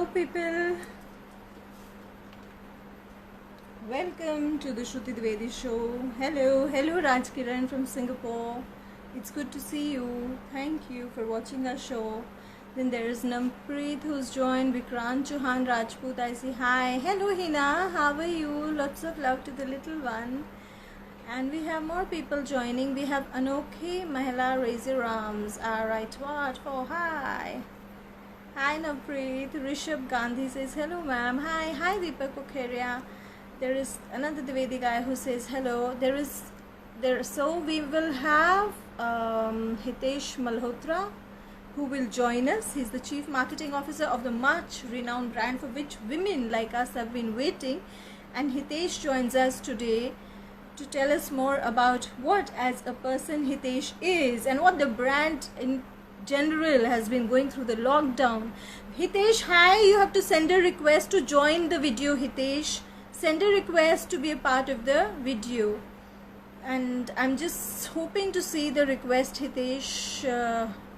Hello people, welcome to the Shruti Dwivedi show. Hello Raj Kiran from Singapore. It's good to see you. Thank you for watching our show. Then there is Nampreet who's joined, Vikrant Chauhan Rajput. I see hi. Hello Hina, how are you? Lots of love to the little one. And we have more people joining. We have Anokhi Mahila Raise Your Arms. Alright, what for? Hi. Hi Navpreet. Rishabh Gandhi says hello ma'am. Hi Deepak Pokharia. There is another Dwivedi guy who says hello. So we will have Hitesh Malhotra who will join us. He's the Chief Marketing Officer of the much renowned brand for which women like us have been waiting. And Hitesh joins us today to tell us more about what as a person Hitesh is and what the brand in general has been going through the lockdown. Hitesh, hi, you have to send a request to join the video. Hitesh, send a request to be a part of the video, and I'm just hoping to see the request, Hitesh,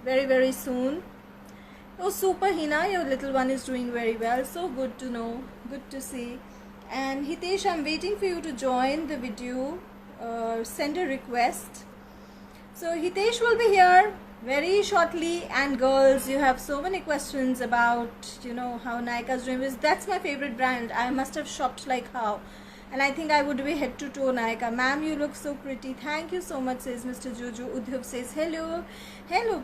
very soon. Oh super Hina, your little one is doing very well. So good to know, good to see. And Hitesh, I'm waiting for you to join the video. Send a request. So Hitesh will be here very shortly. And girls, you have so many questions about how Nykaa's doing. That's my favorite brand. I must have shopped like how, and I think I would be head to toe Nykaa. Ma'am, you look so pretty. Thank you so much, says Mr. Juju. Udhav says hello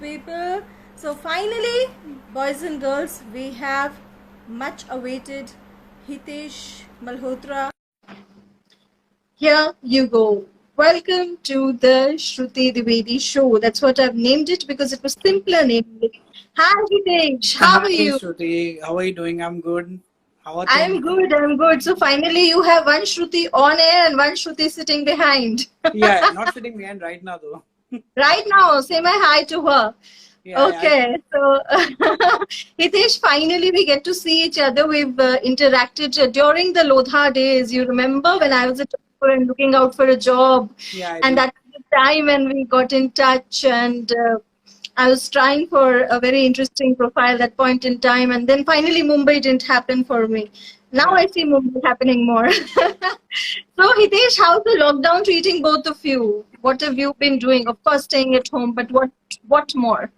people. So finally, boys and girls, we have much awaited Hitesh Malhotra. Here you go. Welcome to the Shruti Dwivedi show. That's what I've named it because it was simpler naming it. Hi Hitesh, how are you? Hi Shruti, how are you doing? I'm good. How are I'm things? good. So finally you have one Shruti on air and one Shruti sitting behind. Yeah, not sitting behind right now though. Right now, say my hi to her. Yeah, Okay, so Hitesh, finally we get to see each other. We've interacted during the Lodha days. You remember when I was at Jaipur and looking out for a job, I and do. that was the time when we got in touch, and I was trying for a very interesting profile that point in time, and then finally Mumbai didn't happen for me. Now Yeah. I see Mumbai happening more. So Hitesh, how's the lockdown treating both of you? What have you been doing? Of course, staying at home, but what more?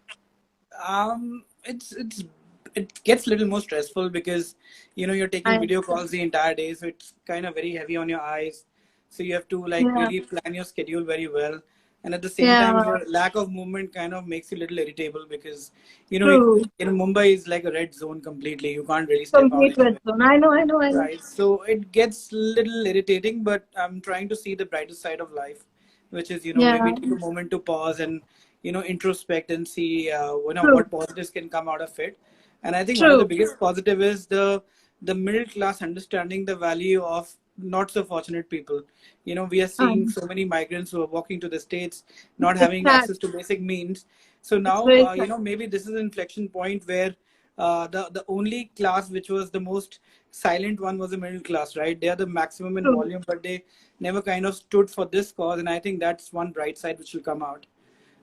It gets a little more stressful because you're taking I video calls the entire day, so it's kind of very heavy on your eyes. So you have to like Yeah, really plan your schedule very well. And at the same time, yeah, your lack of movement kind of makes you a little irritable because true. Mumbai is like a red zone completely. You can't really step out Complete red anywhere. zone. I know. Right. So it gets a little irritating, but I'm trying to see the brighter side of life, which is, Yeah, maybe take a moment to pause and, introspect and see, true, what positives can come out of it. And I think one of the true. biggest positive is the middle class understanding the value of not so fortunate people. We are seeing Um, so many migrants who are walking to the States, not it's having sad. access to basic means. So It's now, very sad. maybe this is an inflection point where the only class which was the most silent one was the middle class, right? They are the maximum in True. volume, but they never kind of stood for this cause, and I think that's one bright side which will come out.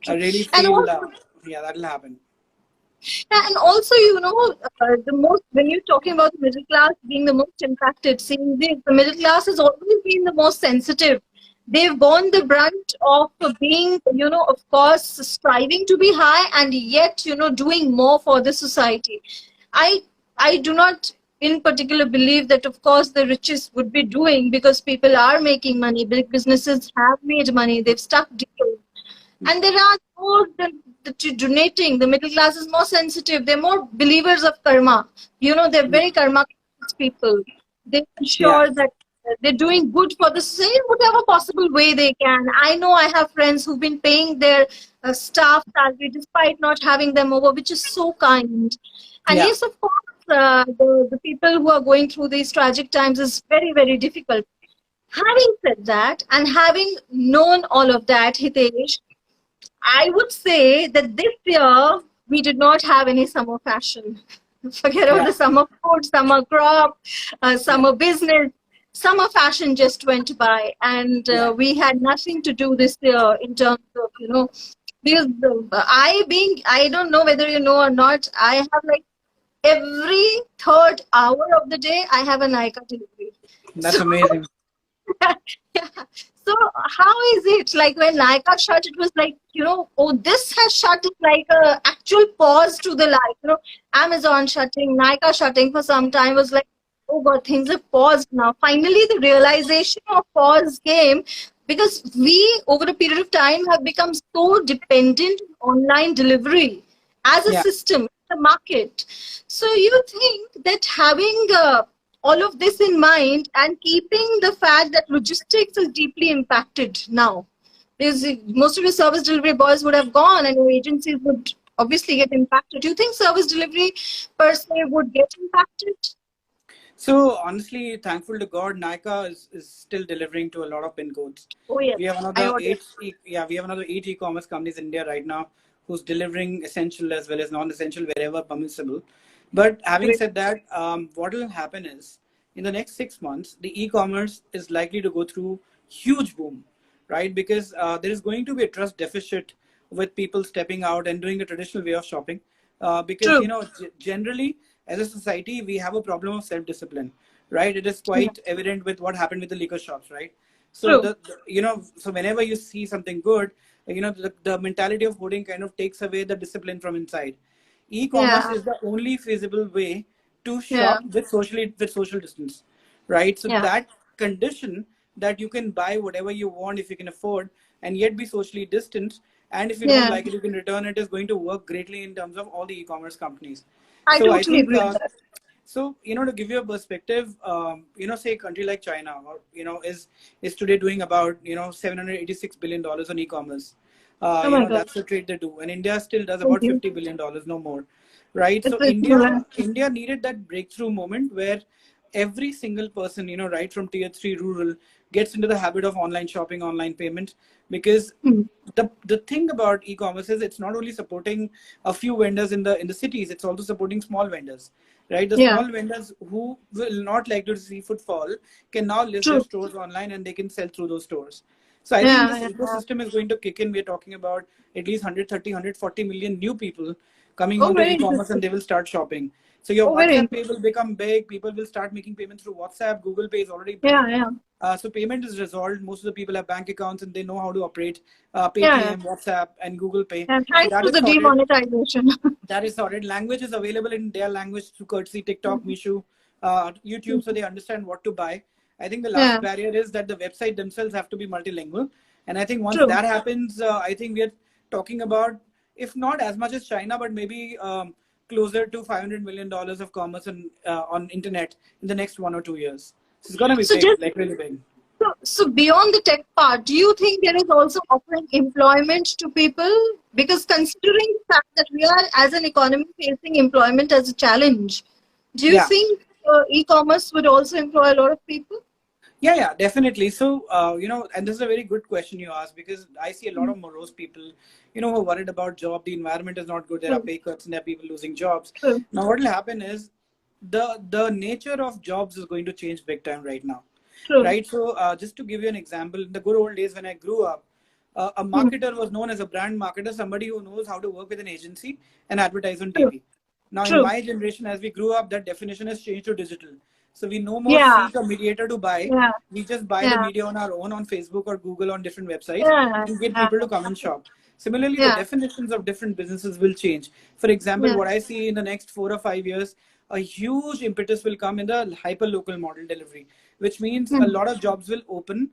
I True. really And feel, also, yeah, that'll happen. yeah, and also, the most, when you're talking about the middle class being the most impacted, seeing this, the middle class has always been the most sensitive. They've borne the brunt of being, of course, striving to be high and yet, doing more for the society. I I do not in particular believe that of course the richest would be doing because people are making money, big businesses have made money, they've stuck deals. And there are more the donating. The middle class is more sensitive. They're more believers of karma. They're very karma people. They Yeah, ensure that they're doing good for the society in whatever possible way they can. I know I have friends who've been paying their staff salary despite not having them over, which is so kind. And yeah, yes, of course, the people who are going through these tragic times is very difficult. Having said that, and having known all of that, Hitesh, I would say that this year we did not have any summer fashion. Forget about yeah, the summer food, summer crop, yeah, summer business. Summer fashion just went by, and yeah, we had nothing to do this year in terms of, because I don't know whether you know or not, I have like every third hour of the day, I have a Nykaa delivery. That's So, amazing. yeah. So how is it like when Nykaa shut? It was like, oh, this has shut. It's like a actual pause to the life. Amazon shutting, Nykaa shutting for some time was like, oh God, things have paused now. Finally, the realization of pause came because we, over a period of time, have become so dependent on online delivery as a Yeah. system, the market. So you think that having all of this in mind and keeping the fact that logistics is deeply impacted now, because most of your service delivery boys would have gone and your agencies would obviously get impacted. Do you think service delivery per se would get impacted? So honestly, thankful to God, Nykaa is still delivering to a lot of pin codes. Oh yes, We have I another ordered. we have another eight e-commerce companies in India right now who's delivering essential as well as non-essential wherever permissible. But having Great. said that, what will happen is in the next 6 months, the e-commerce is likely to go through huge boom, right? Because there is going to be a trust deficit with people stepping out and doing the traditional way of shopping. Because True. generally as a society we have a problem of self-discipline, right? It is Yeah. quite evident with what happened with the liquor shops, right? So True. so whenever you see something good, the mentality of hoarding kind of takes away the discipline from inside. E-commerce Yeah. is the only feasible way to Yeah. shop with social distance, right? So Yeah. that condition that you can buy whatever you want if you can afford and yet be socially distant, and if you don't Yeah. like it you can return it, is going to work greatly in terms of all the e-commerce companies. I So I totally think agree with that. so to give you a perspective, say a country like China, or is today doing about $786 billion on e-commerce. Oh my God. That's the trade they do, and India still does Thank about you. $50 billion, no more, right? It's So a India needed that breakthrough moment where every single person, right from tier three rural, gets into the habit of online shopping, online payment, because Hmm. the thing about e-commerce is it's not only supporting a few vendors in the cities, it's also supporting small vendors, right? The Yeah. small vendors who will not like to see footfall can now list their True. stores online and they can sell through those stores. So I think Yeah. this Yeah. Yeah. ecosystem is going to kick in. We're talking about at least 130 140 million new people coming Oh, onto very e-commerce, and interesting. they will start shopping. So your Oh, very WhatsApp pay interesting. will become big. People will start making payments through WhatsApp. Google Pay is already Yeah. big. Yeah. So payment is resolved. Most of the people have bank accounts and they know how to operate Yeah. Yeah. Paytm, WhatsApp, and Google Pay. And So thanks that to is the sorted. demonetization. That is sorted. Language is available in their language through courtesy TikTok, Mishu, YouTube, so they understand what to buy. I think the last Yeah. barrier is that the website themselves have to be multilingual, and I think once True. that happens, I think we are talking about, if not as much as China, but maybe closer to $500 million of commerce on internet in the next 1 or 2 years. So it's gonna be So big, just like really big. so beyond the tech part, do you think there is also offering employment to people? Because considering the fact that we are as an economy facing employment as a challenge, do you Yeah. think e-commerce would also employ a lot of people? Yeah, definitely. So, and this is a very good question you asked, because I see a lot of morose people, who are worried about job. The environment is not good. There are True. pay cuts and there are people losing jobs. True. Now, what will happen is the nature of jobs is going to change big time right now, True. right? So, just to give you an example, in the good old days when I grew up, a Hmm. marketer was known as a brand marketer, somebody who knows how to work with an agency and advertise on True. TV. Now, in True. my generation, as we grew up, that definition has changed to digital. So we no more Yeah. seek a mediator to buy. Yeah. We just buy the Yeah. media on our own on Facebook or Google on different websites Yeah. and get Yeah. people to come and shop. Similarly, the Yeah. definitions of different businesses will change. For example, Yeah. what I see in the next 4 or 5 years, a huge impetus will come in the hyper local model delivery, which means a Hmm. lot of jobs will open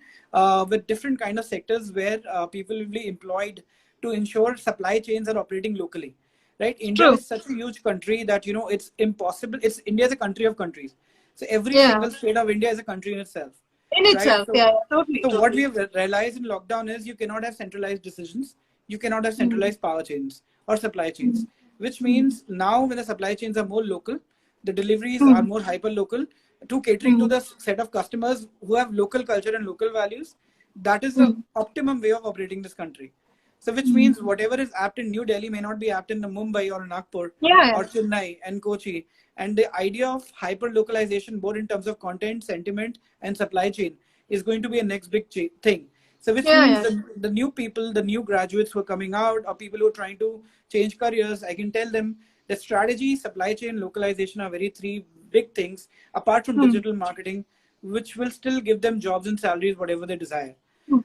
with different kind of sectors where people will be employed to ensure supply chains are operating locally. Right? India True. is such a huge country that it's impossible. India is a country of countries. So every Yeah. single state of India is a country in itself, In right? itself. So, Yeah. Yeah. Totally. so what we Totally. have realized in lockdown is you cannot have centralized decisions, you cannot have Hmm. centralized power chains or supply Hmm. chains, which Hmm. means now when the supply chains are more local, the deliveries are Hmm. more hyper local to catering to Hmm. the set of customers who have local culture and local values. That is the Hmm. optimum way of operating this country. So, which Hmm. means whatever is apt in New Delhi may not be apt in the Mumbai or Nagpur Yeah. Yeah. or Chennai and Kochi. And the idea of hyper localization, both in terms of content, sentiment, and supply chain, is going to be a next big thing. So, which Yeah. means Yeah. the new people, the new graduates who are coming out, or people who are trying to change careers, I can tell them The strategy, supply chain, localization are very three big things apart from digital marketing, which will still give them jobs and salaries, whatever they desire.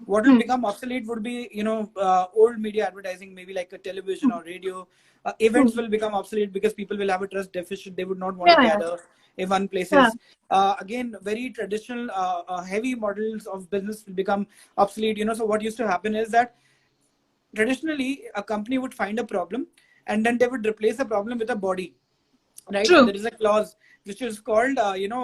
What will become obsolete would be, old media advertising, maybe like a television or radio. Events will become obsolete because people will have a trust deficit. They would not want to Yeah, gather in one yeah. places. Again, very traditional, heavy models of business will become obsolete. So what used to happen is that traditionally a company would find a problem and then they would replace the problem with a body, right? So True. there is a clause which is called,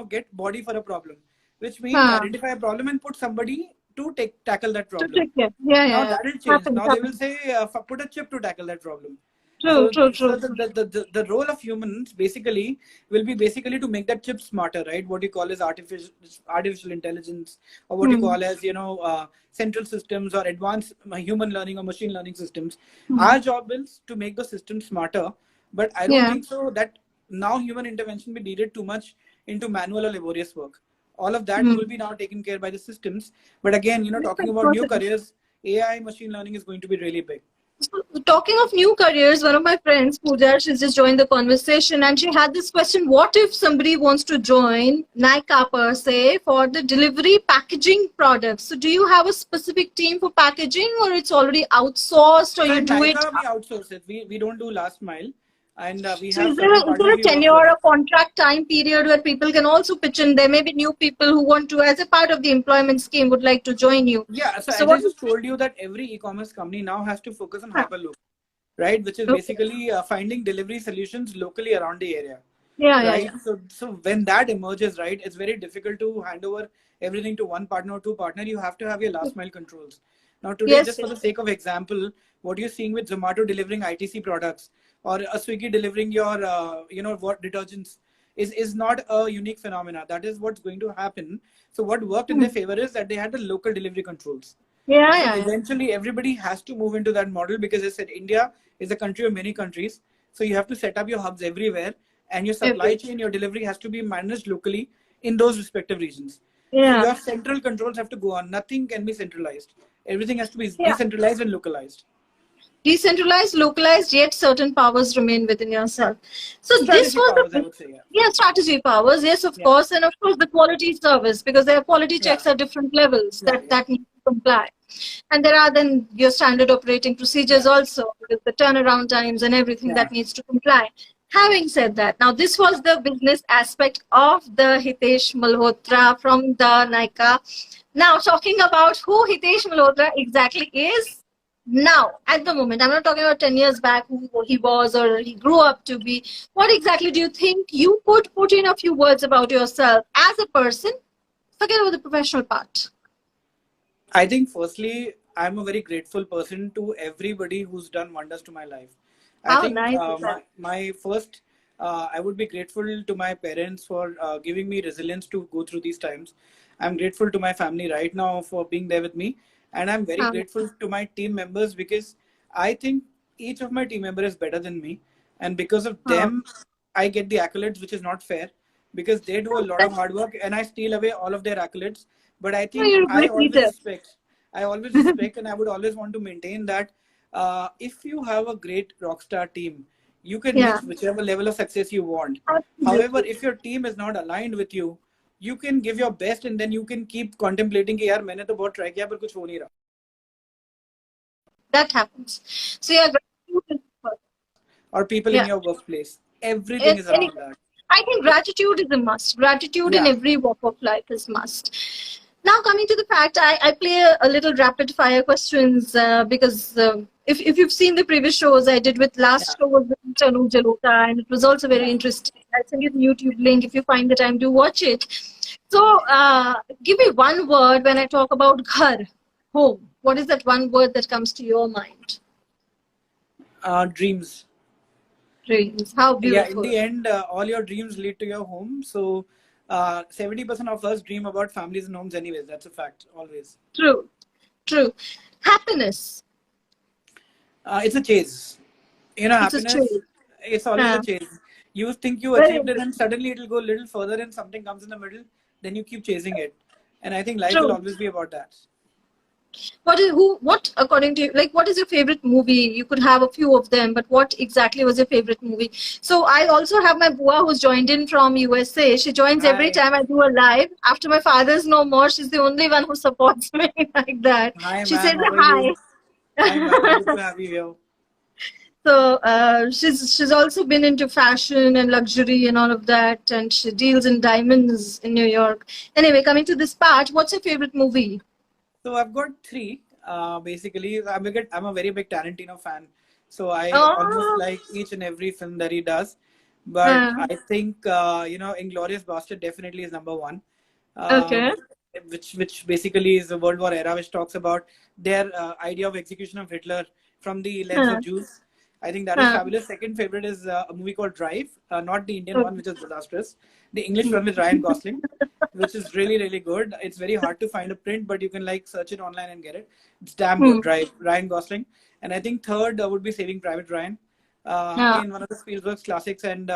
get body for a problem, which means Huh. identify a problem and put somebody to tackle that To problem. take care. Yeah, Now yeah, that yeah. will change. Happens, Now they will happens. say, put a chip to tackle that problem. True, So, true, so true, true. the role of humans basically will be basically to make that chip smarter, right? What you call as artificial intelligence, or what you call as central systems or advanced human learning or machine learning systems. Our job is to make the system smarter, but I don't Yeah. think so that now human intervention be needed too much into manual or laborious work. All of that will be now taken care by the systems. But again, talking about new careers, AI, machine learning is going to be really big. So, talking of new careers, one of my friends, Pooja, she's just joined the conversation and she had this question: what if somebody wants to join Nykaa per se for the delivery packaging products? So, do you have a specific team for packaging, or it's already outsourced, or So you in do it? Nykaa, we outsource it. We don't do last mile, and we So, have is there certain is there partners a we work tenure with. or a contract time period where people can also pitch in? There may be new people who want to, as a part of the employment scheme, would like to join you. Yeah. So So, as I what? just told you that every e-commerce company now has to focus on Huh. hyperloop, right? Which is Okay. basically finding delivery solutions locally around the area, Yeah, yeah, right? yeah. So when that emerges, right, it's very difficult to hand over everything to one partner or two partner. You have to have your last mile controls. Now today, Yes, just for the sake of example, what you're seeing with Zomato delivering ITC products or a Swiggy delivering your what detergents is not a unique phenomena. That is what's going to happen. So what worked in their favor is that they had the local delivery controls. yeah, So yeah, yeah. eventually everybody has to move into that model because I said India is a country of many countries. So you have to set up your hubs everywhere and your supply Every. chain, your delivery has to be managed locally in those respective regions. So Yeah. your central controls have to go on. Nothing can be centralized. Everything has to be Yeah. decentralized and localized. Decentralized, localized, yet certain powers remain within yourself. So this Strategy was powers, I the, would say. Yeah. yeah, strategy powers, yes, of Yeah. course, and of course the quality service, because there are quality Yeah. checks at different levels Yeah. that need to comply. And there are then your standard operating procedures Yeah. also, with the turnaround times and everything Yeah. that needs to comply. Having said that, now this was the business aspect of the Hitesh Malhotra from the Nykaa. Now, talking about who Hitesh Malhotra exactly is now, at the moment, I'm not talking about 10 years back who he was or he grew up to be. What exactly do you think you could put in a few words about yourself as a person? Forget about the professional part. I think firstly, I'm a very grateful person to everybody who's done wonders to my life. I How think nice is that? my first, I would be grateful to my parents for giving me resilience to go through these times. I'm grateful to my family right now for being there with me. And I'm very How grateful to my team members because I think each of my team member is better than me. And because of nice. them, I get the accolades, which is not fair because they do a lot of hard work and I steal away all of their accolades. But I No, think you're a great leader. I always respect, and I would always want to maintain that if you have a great rockstar team, you can Yeah, reach whichever level of success you want. However, absolutely. if your team is not aligned with you, you can give your best, and then you can keep contemplating कि यार मैंने तो बहुत try किया पर कुछ हो नहीं रहा. That happens. So yeah, gratitude is, Or people in yeah. your workplace. Everything is around that. I think gratitude is a must. Gratitude in Yeah. every walk of life is must. Now coming to the fact, I play a little rapid fire questions because if you've seen the previous shows I did with last show was with Tanu Jalota and it was also very interesting. I'll send you the YouTube link if you find the time to watch it. So give me one word when I talk about ghar, home. What is that one word that comes to your mind? Dreams. Dreams. How Yeah, in beautiful. the end, all your dreams lead to your home. So 70% of us dream about families and homes anyways. That's a fact, always. True. True. Happiness. It's a chase. It's a Happiness, choice. it's always a chase. You think you Very achieved it and interesting. suddenly it'll go a little further and something comes in the middle, then you keep chasing it. And I think life will True. always be about that. What according to you, like, what is your favorite movie? You could have a few of them, but what exactly was your favorite movie? So I also have my bua who's joined in from USA. She joins every Hi, time I do a live. After my father's no more, she's the only one who supports me like that. hi, She ma'am. says How are you? hi. Hi, ma'am. Good to have you here. So she's also been into fashion and luxury and all of that, and she deals in diamonds in New York. Anyway, coming to this part, what's your favorite movie? So I've got three. Basically, I'm a very big Tarantino fan. So I almost Oh, like each and every film that he does. But uh, I think Inglorious Bastard definitely is number one. okay. Um, which basically is the World War era, which talks about their idea of execution of Hitler from the lens Uh, of Jews. I think that is uh, fabulous. Second favorite is a movie called Drive, not the Indian one, okay. which is disastrous. The English one with Ryan Gosling, which is really really good. It's very hard to find a print, but you can like search it online and get it. It's damn good. Hmm. Drive, Ryan Gosling, and I think third would be Saving Private Ryan. Yeah. Again, one of the Spielberg's classics, and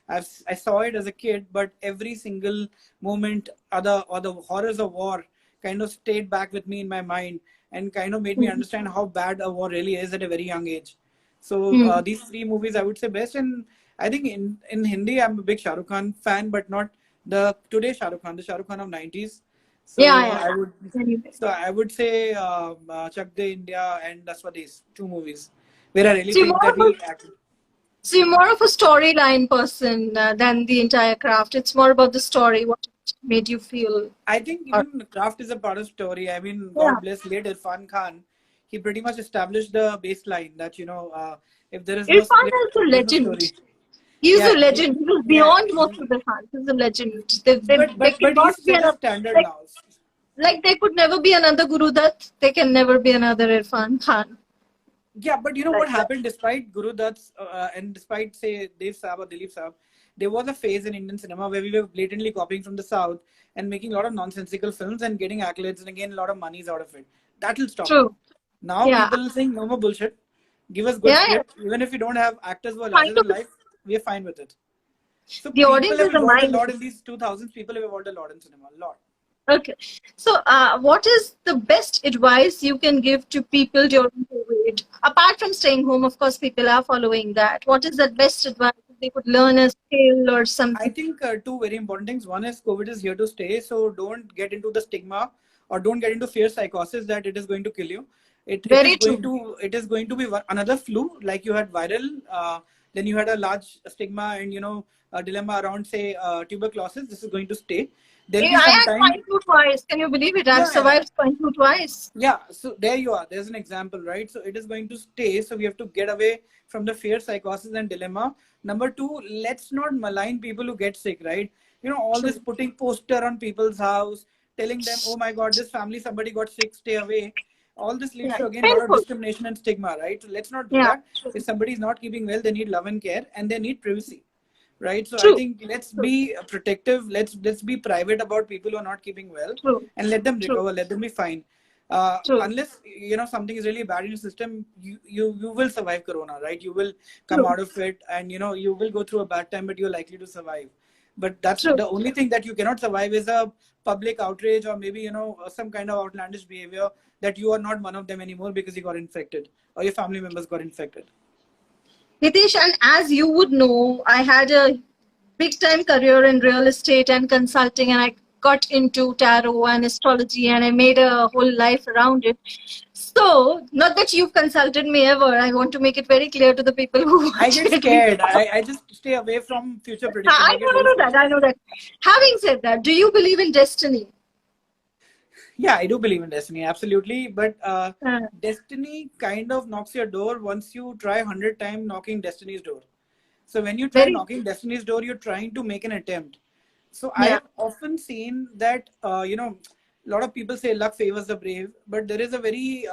I saw it as a kid, but every single moment, or the horrors of war, kind of stayed back with me in my mind and kind of made me Hmm. understand how bad a war really is at a very young age. So Hmm. these three movies I would say best, and I think in Hindi I'm a big Shah Rukh Khan fan, but not the today's Shah Rukh Khan, the Shah Rukh Khan of 90s. Yeah, So yeah, I would yeah. Anyway. I would say Chak De India and Daswadis, two movies where I really So you're think more that of a, he acted. so you're more of a storyline person than the entire craft. It's more about the story, what it made you feel. I think Or, even craft is a part of story. I mean, yeah. God bless late Irfan Khan. He pretty much established the baseline that if there is no Irfan script, is a there is no legend. story. He's a Yeah, legend. He was yeah. beyond most of the fans. He's a legend. They But cannot he's be set a another. standard Like, now. like there could never be another Guru Dutt. There can never be another Irfan Khan. Yeah, but you know Like what that. happened despite Guru Dutt's and despite say Dev Saab or Dilip Saab, there was a phase in Indian cinema where we were blatantly copying from the South and making a lot of nonsensical films and getting accolades and again a lot of monies out of it. That will stop now. True. Now Yeah. people are saying no more bullshit. Give us good Yeah, yeah. script. Even if we don't have actors who are larger Kind than of. life, we are fine with it. So The people audience have is the evolved a mind. lot in these 2000s. People have evolved a lot in cinema. A lot. Okay. So, what is the best advice you can give to people during COVID? Apart from staying home, of course, people are following that. What is the best advice they could learn a skill or I something? think two very important things. One is COVID is here to stay, so don't get into the stigma or don't get into fear psychosis that it is going to kill you. Very true. It is going to be another flu like you had viral, then you had a large stigma and a dilemma around say tuberculosis. This is going to stay. There'll be I some had time. swine flu twice. Can you believe it? I've Yeah, yeah. survived swine flu twice. Yeah, so there you are. There's an example, right? So it is going to stay. So we have to get away from the fear, psychosis, and dilemma. Number two, let's not malign people who get sick, right? All this True. putting poster on people's house, telling them, oh my God, this family, somebody got sick, stay away. All this leads Yeah, to, it's again, a lot of painful. discrimination and stigma, right? So let's not do Yeah, that. If true. somebody is not keeping well, they need love and care and they need privacy, right? So I True. think let's True. be protective. Let's be private about people who are not keeping well True. and let them True. recover, let them be fine. True. Unless something is really bad in your system, you will survive corona, right? You will come True. out of it, and you will go through a bad time, but you're likely to survive. But that's True. the only thing that you cannot survive is a public outrage or maybe some kind of outlandish behavior that you are not one of them anymore because you got infected or your family members got infected. Nitish, and as you would know, I had a big time career in real estate and consulting, and I got into tarot and astrology, and I made a whole life around it. So, not that you've consulted me ever, I want to make it very clear to the people who I watch get it. scared. I just stay away from future prediction. I get I very know scared. that. I know that. Having said that, do you believe in destiny? Yeah, I do believe in destiny, absolutely. But Uh, destiny kind of knocks your door once you try 100 times knocking destiny's door. So when you try very, knocking destiny's door, you're trying to make an attempt. So I yeah. have often seen that, a lot of people say luck favors the brave, but there is a very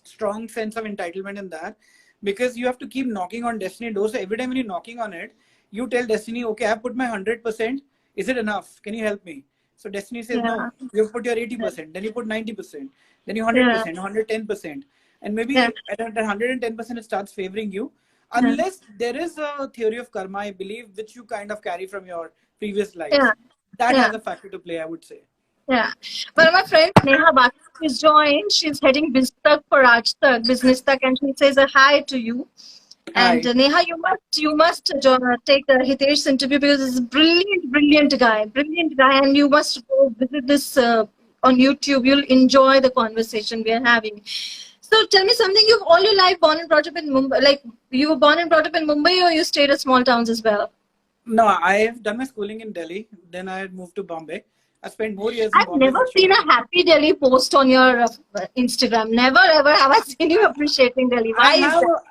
strong sense of entitlement in that because you have to keep knocking on destiny doors. So every time when you're knocking on it, you tell destiny, okay, I've put my 100%. Is it enough? Can you help me? So destiny says, Yeah. no, you've put your Yeah. 80%, then you put 90%, then you Yeah. 100%, 110%. And Yeah. maybe at 110%, it starts favoring you. Yeah. Unless there is a theory of karma, I believe, which you kind of carry from your previous Yeah. lives. That Yeah. has a factor to play, I would say. Yeah. Well, my friend Neha Bhatia is joined. She's heading BizTalk for Raj Tak, Business Tak, and she says a hi to you. And Hi. Neha, you must take Hitesh's interview because he's a brilliant guy, and you must go visit this on YouTube. You'll enjoy the conversation we are having. So tell me something. You've all your life born and brought up in Mumbai. Like you were born and brought up in Mumbai, or you stayed at small towns as well? No, I have done my schooling in Delhi. Then I had moved to Bombay. I spent more years in I've Bombay never for seen sure. a happy Delhi post on your Instagram. Never ever have I seen you appreciating Delhi. I Why is have that?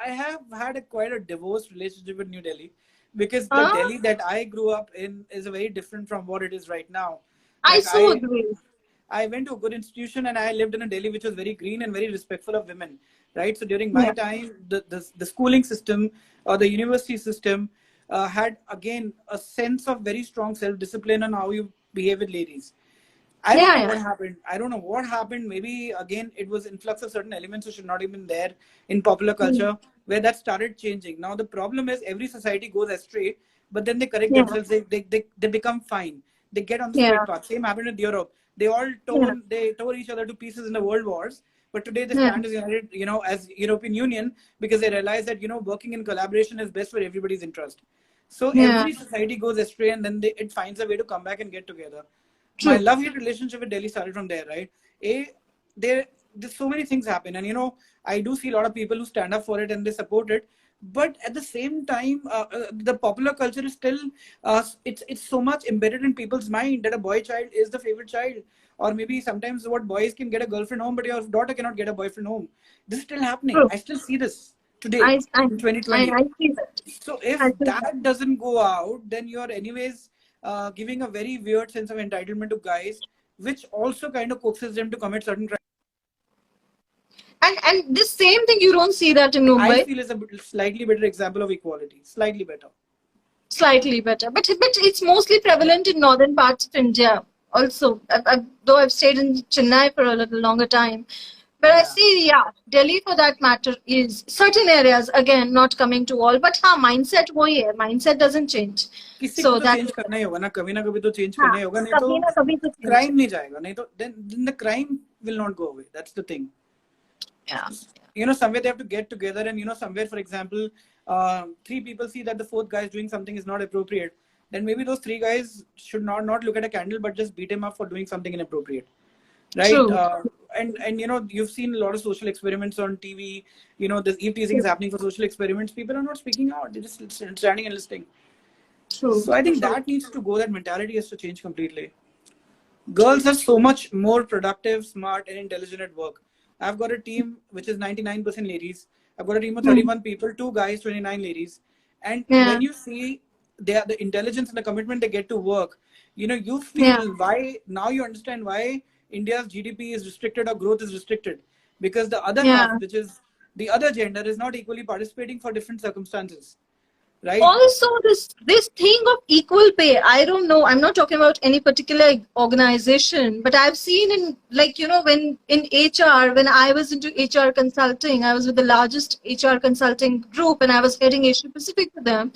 I have had quite a divorced relationship with New Delhi because the Huh? Delhi that I grew up in is very different from what it is right now. I Like so agree. I went to a good institution and I lived in a Delhi which was very green and very respectful of women, right? So during my Yeah. time, the schooling system or the university system had again a sense of very strong self discipline on how you behave with ladies. I don't Yeah, know yeah. what happened. I don't know what happened. Maybe again it was influx of certain elements which should not have been there in popular Hmm. culture where that started changing. Now the problem is every society goes astray, but then they correct Yeah. themselves. They become fine. They get on the straight Yeah. path. Same happened with Europe. Yeah. They tore each other to pieces in the world wars. But today they Yeah. stand as united, as European Union because they realize that working in collaboration is best for everybody's interest. So Yeah. every society goes astray, and then it finds a way to come back and get together. My True. love-hate relationship with Delhi started from there, right? There, there's so many things happen, and I do see a lot of people who stand up for it and they support it. But at the same time, the popular culture is still, it's so much embedded in people's mind that a boy child is the favorite child, or maybe sometimes what boys can get a girlfriend home, but your daughter cannot get a boyfriend home. This is still happening. True. I still see this today I I in 2020. I see that. So if I see that. that doesn't go out, then you're anyways giving a very weird sense of entitlement to guys, which also kind of coaxes them to commit certain crimes. And this same thing you don't see that in I Mumbai. feel is a slightly better example of equality, slightly better. Slightly better, but it's mostly prevalent in northern parts of India. Also, though I've stayed in Chennai for a little longer time, but I Yeah. see, yeah, Delhi for that matter is certain areas again not coming to all, but हाँ mindset वही है, mindset doesn't change. किसी को So तो that change करना ही होगा ना, कभी तो चेंज हाँ करना ही होगा, नहीं तो कभी ना कभी तो change. क्राइम नहीं जाएगा, नहीं तो then the crime will not go away. That's the thing. Yeah. Somewhere they have to get together, and somewhere, for example, three people see that the fourth guy is doing something is not appropriate, then maybe those three guys should not look at a candle but just beat him up for doing something inappropriate, right? True. And you've seen a lot of social experiments on TV. This eve teasing is happening for social experiments. People are not speaking out, they're just standing and listening. True. So I think that needs to go. That mentality has to change completely. Girls are so much more productive, smart, and intelligent at work. I've got a team which is 99% ladies. I've got a team of 31 people, two guys, 29 ladies. And Yeah. when you see the intelligence and the commitment they get to work, you Yeah. feel why, now you understand why India's GDP is restricted or growth is restricted. Because the other half, Yeah. which is the other gender, is not equally participating for different circumstances, right? Also this thing of equal pay, I don't know, I'm not talking about any particular organization, but I've seen in, like, when in HR, when I was into HR consulting, I was with the largest HR consulting group and I was heading Asia Pacific for them.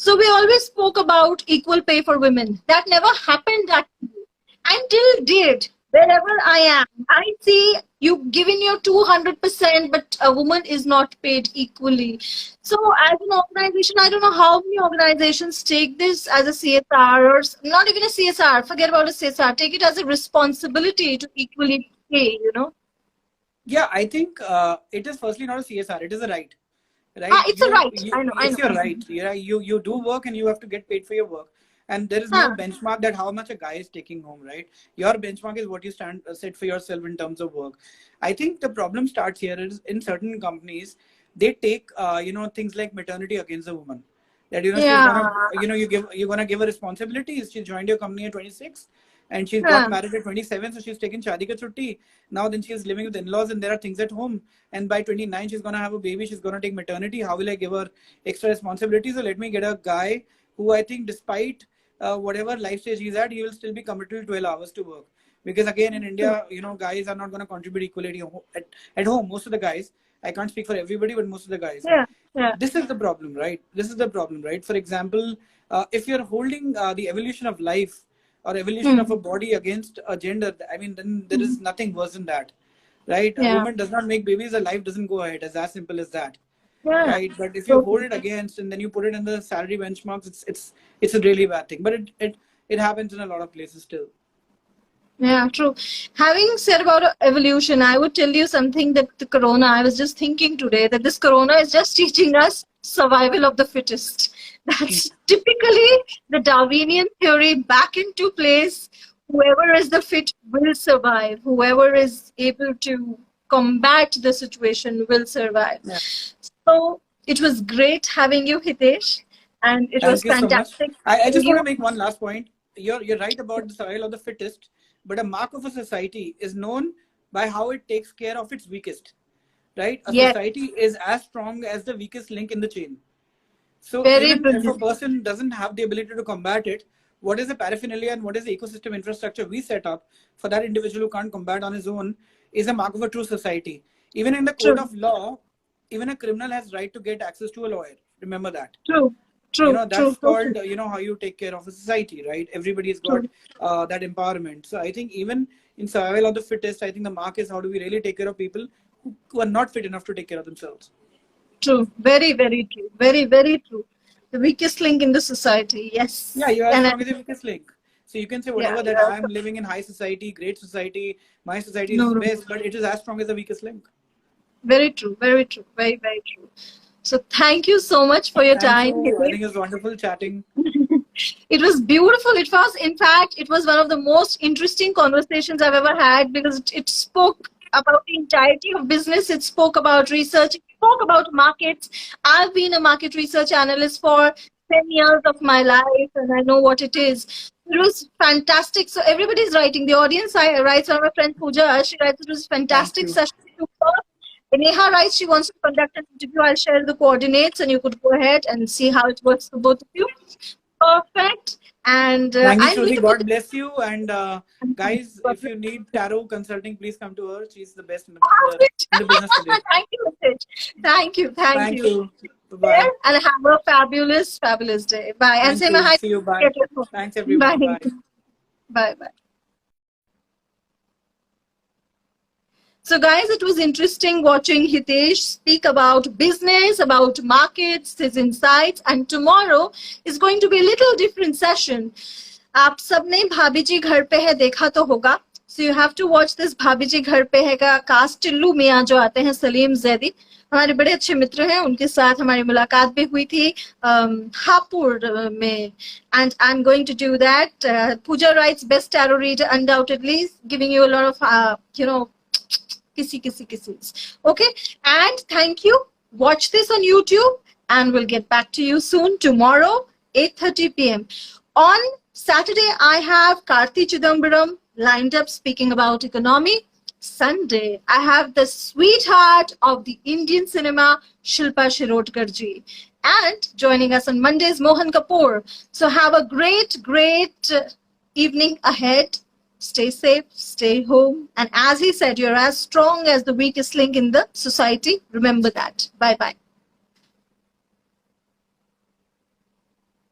So we always spoke about equal pay for women. That never happened actually until date. Wherever I am, I see you giving your 200%, but a woman is not paid equally. So, as an organization, I don't know how many organizations take this as a CSR, or not even a CSR, forget about a CSR, take it as a responsibility to equally pay. Yeah, I think it is firstly not a CSR, it is a right. Right? It's a right. I know. It's your right. You do work and you have to get paid for your work. And there is no Huh. benchmark that how much a guy is taking home, right? Your benchmark is what you set for yourself in terms of work. I think the problem starts here is in certain companies, they take things like maternity against the woman. That she's Yeah. gonna you're gonna give her responsibilities. She joined your company at 26 and she's got Huh. married at 27, so she's taken shadi ka chutti. Now then she's living with in-laws and there are things at home. And by 29 she's gonna have a baby. She's gonna take maternity. How will I give her extra responsibilities? So let me get a guy who I think despite whatever life stage he's at, he will still be committed to 12 hours to work. Because again, in India, guys are not going to contribute equally at home. Most of the guys, I can't speak for everybody, but most of the guys. Yeah. Yeah. This is the problem, right? This is the problem, right? For example, if you're holding the evolution of life or evolution of a body against a gender, I mean, then there is nothing worse than that, right? A Yeah. woman does not make babies, a life doesn't go ahead. It's as simple as that, Yeah. right? But if you hold it against and then you put it in the salary benchmarks, it's a really bad thing. But it happens in a lot of places still. Yeah, true. Having said about evolution, I would tell you something that the corona, I was just thinking today that this corona is just teaching us survival of the fittest. That's typically the Darwinian theory back into place. Whoever is the fit will survive. Whoever is able to combat the situation will survive. Yeah. So it was great having you, Hitesh, and it was Thank you so much. fantastic. I just want to make one last point. You're right about the survival of the fittest, but a mark of a society is known by how it takes care of its weakest, right? A Yes. society is as strong as the weakest link in the chain. So Very even if brilliant. a person doesn't have the ability to combat it, what is the paraphernalia and what is the ecosystem infrastructure we set up for that individual who can't combat on his own is a mark of a true society. Even in the code True. of law, even a criminal has right to get access to a lawyer. Remember that. True. True. You know, that's true. called, you know, how you take care of a society, right? Everybody's got that empowerment. So I think even in survival of the fittest, I think the mark is how do we really take care of people who are not fit enough to take care of themselves. True. Very, very true. Very, very true. The weakest link in the society. Yes. Yeah, you are And strong as the weakest link. So you can say whatever that I'm living in high society, great society, my society is best, but it is as strong as the weakest link. Very true. Very true. Very, very true. So thank you so much for your time. You. I think it was wonderful chatting. It was beautiful. It was, in fact, it was one of the most interesting conversations I've ever had because it spoke about the entirety of business. It spoke about research. It spoke about markets. I've been a market research analyst for 10 years of my life and I know what it is. It was fantastic. So everybody's writing. The audience writes. One of my friends, Pooja, she writes, it was a fantastic session. Neha writes she wants to conduct an interview. I'll share the coordinates and you could go ahead and see how it works for both of you. Perfect. And thank you, Shruti. God bless you. And guys, if you need tarot consulting, please come to her. She's the best in the business today. Thank you, Ritesh. Thank you. Thank you. Bye. And have a fabulous, fabulous day. Bye. And say my hi. See you. Bye. Thanks, everyone. Bye. Bye. Bye. So guys, it was interesting watching Hitesh speak about business, about markets, his insights, and tomorrow is going to be a little different session. आप सबने भाभी जी घर पे है देखा तो होगा. So you have to watch this भाभी जी घर पे है का कास्ट टिल्लू मियाँ जो आते हैं सलीम जैदी हमारे बड़े अच्छे मित्र हैं उनके साथ हमारी मुलाकात भी हुई थी हापुड़ में and I'm going to do that. Pooja writes best tarot reader undoubtedly giving you a lot of you know kisses. Okay, and thank you. Watch this on YouTube and we'll get back to you soon tomorrow 8:30 p.m. On Saturday I have Karthi Chidambaram lined up speaking about economy. Sunday I have the sweetheart of the Indian cinema Shilpa Shirodkar ji, and joining us on Monday is Mohan Kapoor. So have a great evening ahead. Stay safe, stay home. And as he said, you're as strong as the weakest link in the society. Remember that. Bye-bye.